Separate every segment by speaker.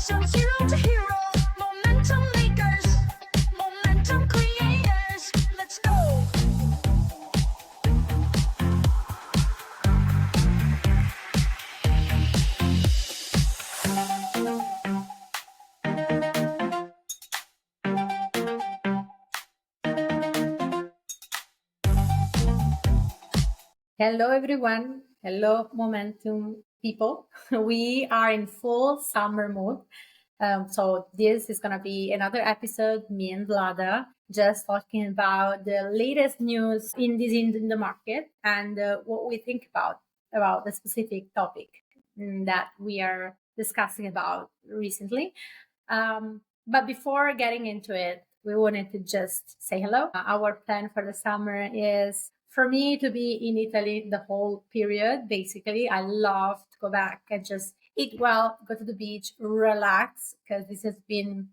Speaker 1: So zero to hero, momentum makers, momentum creators. Let's go.
Speaker 2: Hello, everyone. Hello, Momentum people. We are in full summer mood. So this is going to be another episode, me and Vlada, just talking about the latest news in the market and what we think about the specific topic that we are discussing about recently. But before getting into it, we wanted to just say hello. Our plan for the summer is for me to be in Italy the whole period. Basically, I love to go back and just eat well, go to the beach, relax, because this has been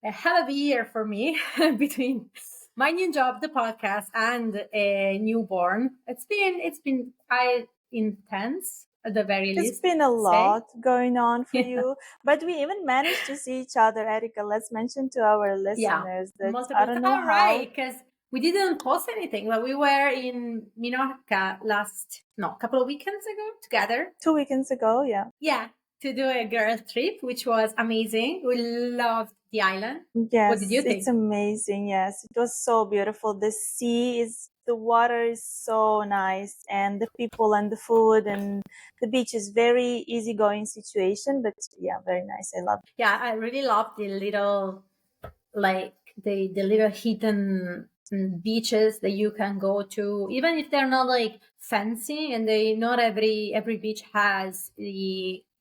Speaker 2: a hell of a year for me between my new job, the podcast, and a newborn. It's been quite intense at the very least.
Speaker 3: It's been a lot going on for
Speaker 2: Yeah.
Speaker 3: you, but we even managed to see each other, Erika. Let's mention to our listeners that I don't know how.
Speaker 2: Right, because we didn't post anything, but we were in Minorca a couple of weekends ago together.
Speaker 3: 2 weekends ago, yeah.
Speaker 2: Yeah, to do a girl trip, which was amazing. We loved the island.
Speaker 3: Yes,
Speaker 2: What did you think?
Speaker 3: it's amazing. Yes, it was so beautiful. The water is so nice, and the people and the food and the beach is very easygoing situation. But yeah, very nice. I love it.
Speaker 2: Yeah, I really love the little, like the little hidden beaches that you can go to, even if they're not like fancy, and not every beach has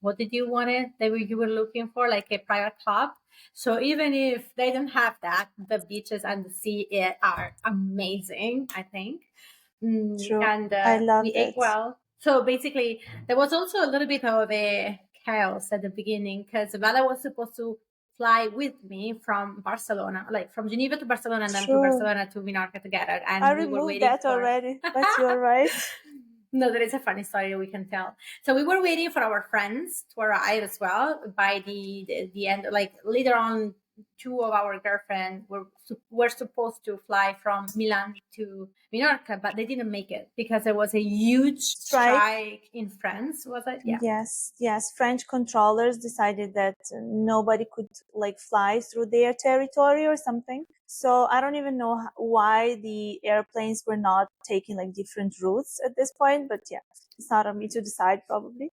Speaker 2: what did you want it that you were looking for, like a private club. So even if they don't have that, the beaches and the sea are amazing, I think.
Speaker 3: True.
Speaker 2: And
Speaker 3: I love
Speaker 2: we ate
Speaker 3: it.
Speaker 2: well. So basically, there was also a little bit of a chaos at the beginning because Vlada was supposed to fly with me from Barcelona, like from Geneva to Barcelona, and then from
Speaker 3: True.
Speaker 2: Barcelona to Minorca together. And
Speaker 3: I
Speaker 2: we were
Speaker 3: removed
Speaker 2: waiting
Speaker 3: that already, but you're right.
Speaker 2: No, there is a funny story we can tell. So we were waiting for our friends to arrive as well by the end, like later on. Two of our girlfriends were supposed to fly from Milan to Minorca, but they didn't make it because there was a huge strike in France. Was it? Yeah.
Speaker 3: Yes. French controllers decided that nobody could like fly through their territory or something. So I don't even know why the airplanes were not taking like different routes at this point. But yeah, it's not on me to decide probably.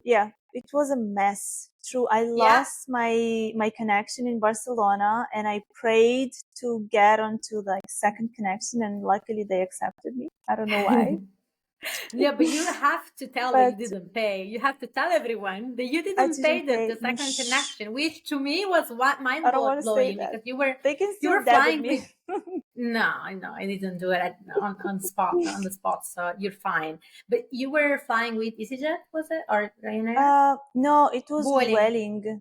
Speaker 3: Yeah, it was a mess. True, I lost my connection in Barcelona, and I prayed to get onto like second connection, and luckily they accepted me. I don't know why.
Speaker 2: Yeah, but you have to tell that you didn't pay. You have to tell everyone that you didn't pay the second connection, which to me was mind blowing because you were flying with. No, I didn't do it on the spot, so you're fine. But you were flying with EasyJet, was it, or Ryanair?
Speaker 3: No, it was Vueling.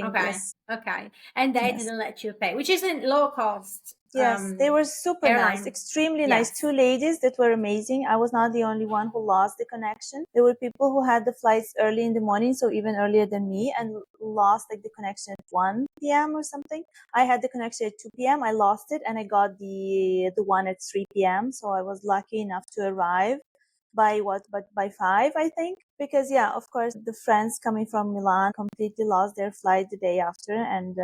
Speaker 2: Okay,
Speaker 3: yes.
Speaker 2: Okay, and they didn't let you pay, which isn't low cost.
Speaker 3: Yes, they were super nice, extremely nice. Two ladies that were amazing. I was not the only one who lost the connection. There were people who had the flights early in the morning, so even earlier than me, and lost like the connection at 1 p.m. or something. I had the connection at 2 p.m. I lost it, and I got the one at 3 p.m. So I was lucky enough to arrive by 5, I think, because of course the friends coming from Milan completely lost their flight the day after, and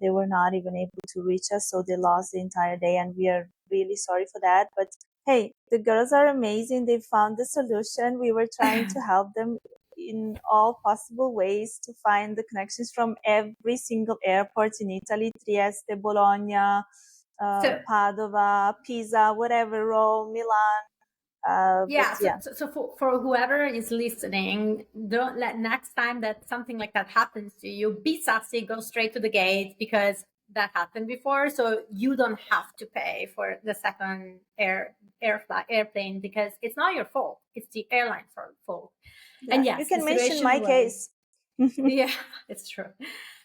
Speaker 3: they were not even able to reach us, so they lost the entire day, and we are really sorry for that. But hey, the girls are amazing. They found the solution. We were trying to help them in all possible ways to find the connections from every single airport in Italy: Trieste, Bologna, Padova, Pisa, whatever, Rome, Milan.
Speaker 2: So for whoever is listening, don't let next time that something like that happens to you, be sassy, go straight to the gate, because that happened before. So you don't have to pay for the second airplane because it's not your fault. It's the airline's fault. And yes,
Speaker 3: you can mention my case.
Speaker 2: Yeah, it's true.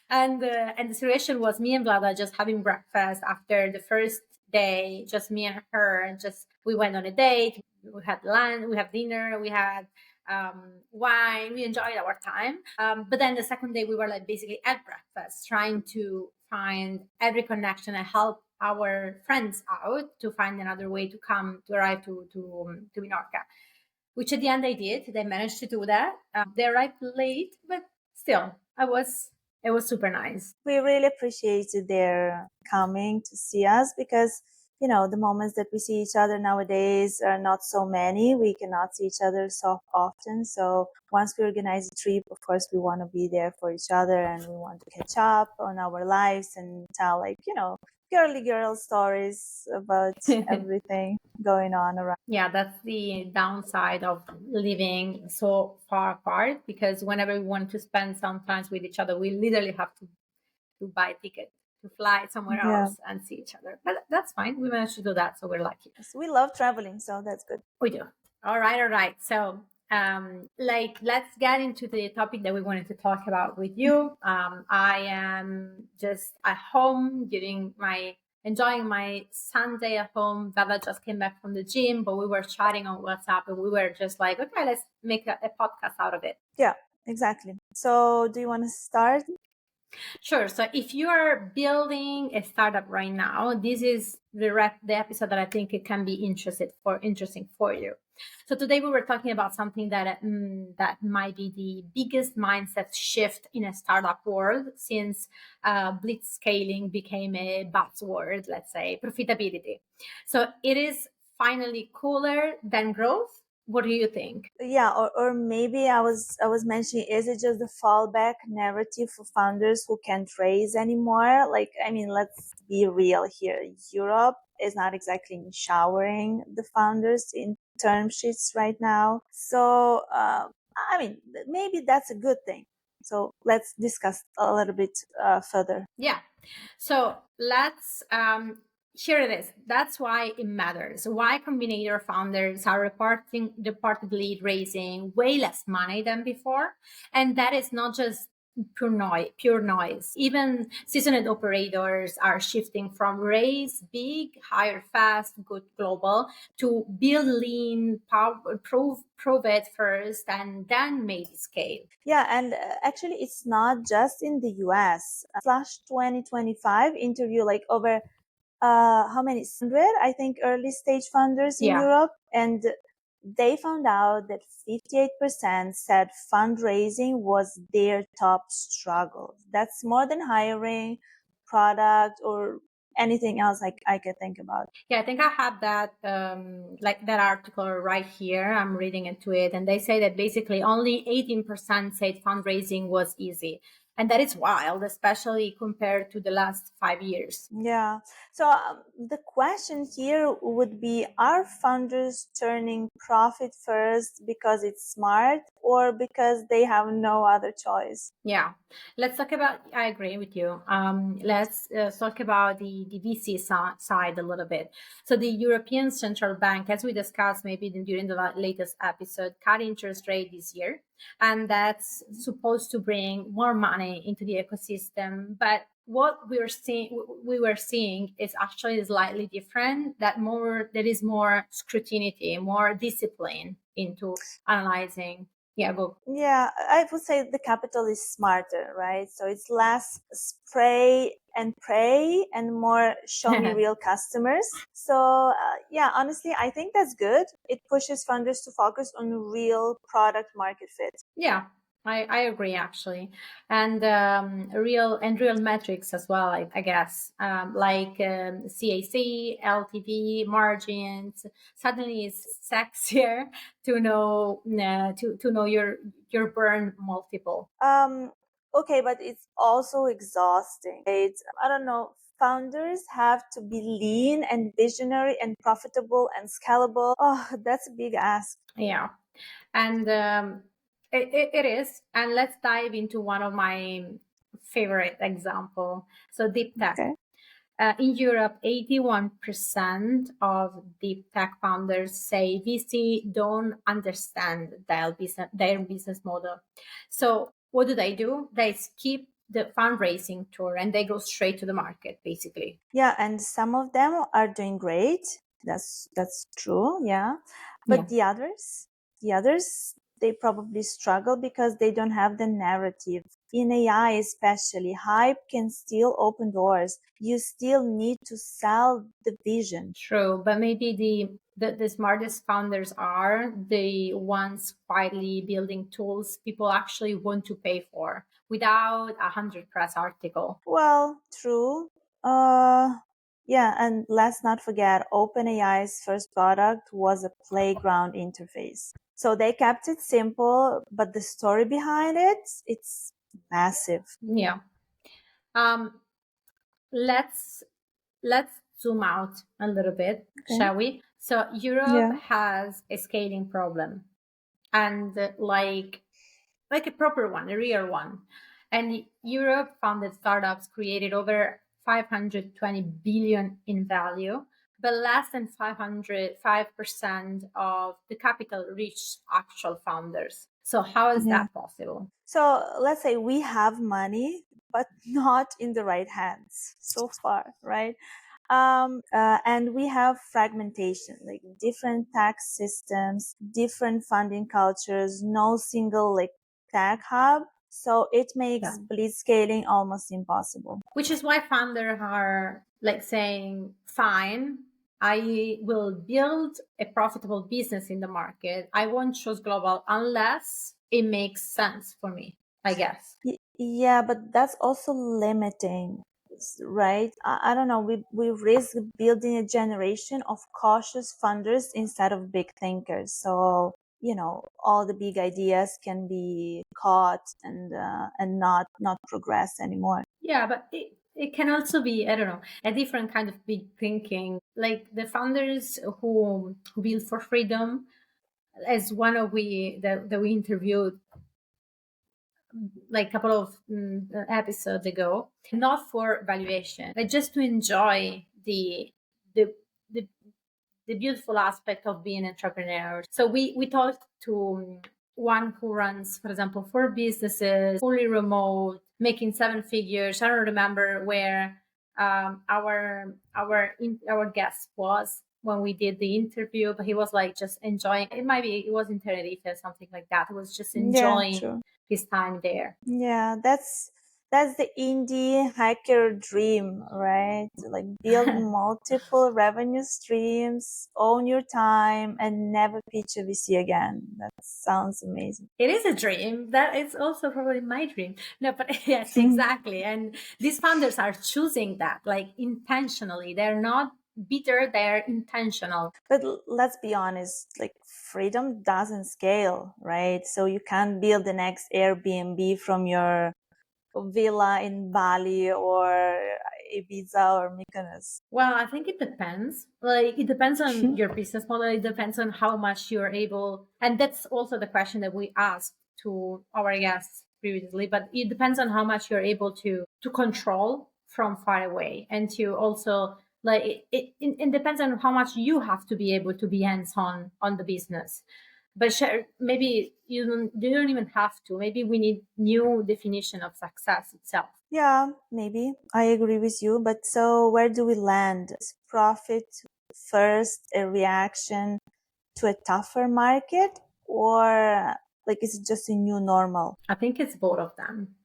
Speaker 2: And the situation was me and Vlada just having breakfast after the first day, just me and her, and just we went on a date. We had lunch, we had dinner, we had wine. We enjoyed our time. But then the second day we were like basically at breakfast, trying to find every connection and help our friends out to find another way to arrive to Minorca, which at the end they did. They managed to do that. They arrived late, but still, it was super nice.
Speaker 3: We really appreciated their coming to see us because, you know, the moments that we see each other nowadays are not so many. We cannot see each other so often. So once we organize a trip, of course, we want to be there for each other and we want to catch up on our lives and tell, like, you know, girly girl stories about everything going on around.
Speaker 2: Yeah, that's the downside of living so far apart, because whenever we want to spend some time with each other, we literally have to buy a ticket to fly somewhere else and see each other. But that's fine. We managed to do that, so we're lucky.
Speaker 3: So we love traveling, so that's good.
Speaker 2: We do. All right. So let's get into the topic that we wanted to talk about with you. I am just at home enjoying my Sunday at home. Vlada just came back from the gym, but we were chatting on WhatsApp and we were just like, okay, let's make a podcast out of it.
Speaker 3: Yeah, exactly. So do you want to start?
Speaker 2: Sure. So if you are building a startup right now, this is the episode that I think it can be interesting for you. So today we were talking about something that might be the biggest mindset shift in a startup world since blitz scaling became a buzzword, let's say, profitability. So it is finally cooler than growth. What do you think?
Speaker 3: Yeah, or maybe I was mentioning, is it just the fallback narrative for founders who can't raise anymore? Like, I mean, let's be real here. Europe is not exactly showering the founders in term sheets right now. So, I mean, maybe that's a good thing. So let's discuss a little bit further.
Speaker 2: Yeah. So let's here it is. That's why it matters. Why Combinator founders are reportedly raising way less money than before, and that is not just pure noise. Even seasoned operators are shifting from raise big, hire fast, good global to build lean, prove it first, and then maybe scale.
Speaker 3: Yeah, and actually, it's not just in the US. Slash 2025 interview like over how many 100, I think, early stage funders in Europe, and they found out that 58% said fundraising was their top struggle. That's more than hiring, product, or anything else I could think about.
Speaker 2: Yeah, I think I have that like that article right here. I'm reading into it, and they say that basically only 18% said fundraising was easy. And that is wild, especially compared to the last 5 years.
Speaker 3: Yeah. So the question here would be, are founders turning profit first because it's smart or because they have no other choice?
Speaker 2: Yeah. Let's talk about, I agree with you. Let's talk about the VC side a little bit. So the European Central Bank, as we discussed maybe during the latest episode, cut interest rate this year. And that's supposed to bring more money into the ecosystem. But what we were seeing is actually slightly different. There is more scrutiny, more discipline into analyzing. Yeah, go.
Speaker 3: Yeah, I would say the capital is smarter, right? So it's less spray and pray and more show me real customers. So yeah, honestly, I think that's good. It pushes funders to focus on real product market fit.
Speaker 2: Yeah, I agree actually, and real metrics as well. I guess like CAC, LTV, margins. Suddenly, it's sexier to know to know your burn multiple.
Speaker 3: Okay, but it's also exhausting. I don't know. Founders have to be lean and visionary and profitable and scalable. Oh, that's a big ask.
Speaker 2: Yeah, and it is. And let's dive into one of my favorite example. So deep tech.
Speaker 3: Okay.
Speaker 2: In Europe, 81% of deep tech founders say VC don't understand their business model. So what do? They skip the fundraising tour and they go straight to the market, basically.
Speaker 3: Yeah, and some of them are doing great. That's true. Yeah, but the others, they probably struggle because they don't have the narrative. In AI especially, hype can still open doors. You still need to sell the vision.
Speaker 2: True, but maybe the smartest founders are the ones quietly building tools people actually want to pay for without 100 press article.
Speaker 3: Well, true. Yeah, and let's not forget, OpenAI's first product was a playground interface. So they kept it simple, but the story behind it's massive.
Speaker 2: Yeah. Let's zoom out a little bit, shall we? So Europe
Speaker 3: Yeah.
Speaker 2: has a scaling problem, and like a proper one, a real one. And Europe funded startups created over 520 billion in value, but less than 5% of the capital reached actual founders. So how is
Speaker 3: Yeah.
Speaker 2: that possible?
Speaker 3: So let's say we have money, but not in the right hands so far, right? And we have fragmentation, like different tax systems, different funding cultures, no single like tech hub. So it makes
Speaker 2: Yeah.
Speaker 3: blitz scaling almost impossible.
Speaker 2: Which is why founders are like saying, fine, I will build a profitable business in the market. I won't choose global unless it makes sense for me, I guess.
Speaker 3: Yeah, but that's also limiting, right? I don't know. We risk building a generation of cautious funders instead of big thinkers. So, all the big ideas can be caught and not progress anymore.
Speaker 2: Yeah, but it can also be, I don't know, a different kind of big thinking. Like the founders who build for freedom, as one of that we interviewed like a couple of episodes ago, not for valuation, but just to enjoy the the, the beautiful aspect of being an entrepreneur. So we talked to one who runs, for example, 4 businesses, fully remote, making 7 figures. I don't remember where our guest was when we did the interview, but he was like just enjoying. It was in Tenerife or something like that. He was just
Speaker 3: Yeah,
Speaker 2: enjoying
Speaker 3: true.
Speaker 2: his time there.
Speaker 3: Yeah, that's the indie hacker dream, right? Like build multiple revenue streams, own your time, and never pitch a VC again. That sounds amazing.
Speaker 2: It is a dream. That is also probably my dream. No, but yes, exactly. And these founders are choosing that like intentionally. They're not bitter, they're intentional.
Speaker 3: But let's be honest, like freedom doesn't scale, right? So you can't build the next Airbnb from your villa in Bali or Ibiza or Mykonos.
Speaker 2: Well, I think it depends. Like it depends on your business model. It depends on how much you're able. And that's also the question that we asked to our guests previously, but it depends on how much you're able to control from far away and to also like it depends on how much you have to be able to be hands on the business. But maybe you don't even have to. Maybe we need new definition of success itself.
Speaker 3: Yeah, maybe. I agree with you. But so where do we land? Is profit first a reaction to a tougher market, or like is it just a new normal?
Speaker 2: I think it's both of them.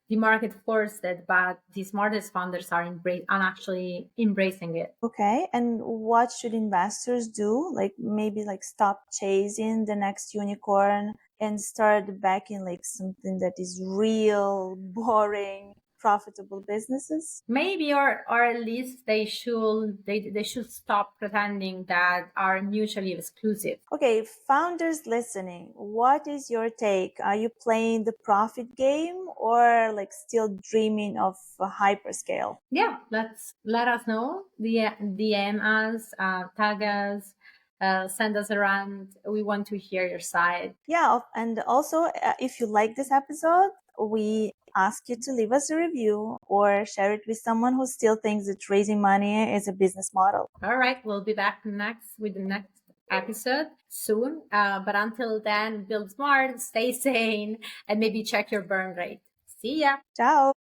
Speaker 2: The market forced it, but the smartest founders are actually embracing it.
Speaker 3: Okay. And what should investors do? Like maybe like stop chasing the next unicorn and start backing like something that is real, boring, profitable businesses?
Speaker 2: Maybe or at least they should stop pretending that are mutually exclusive.
Speaker 3: Okay, founders listening, what is your take? Are you playing the profit game or like still dreaming of a hyperscale?
Speaker 2: Yeah, let us know. DM us, tag us, send us around. We want to hear your side.
Speaker 3: Yeah, and also if you like this episode, we ask you to leave us a review or share it with someone who still thinks that raising money is a business model.
Speaker 2: All right, we'll be back next with the next episode soon. But until then, build smart, stay sane, and maybe check your burn rate. See ya.
Speaker 3: Ciao.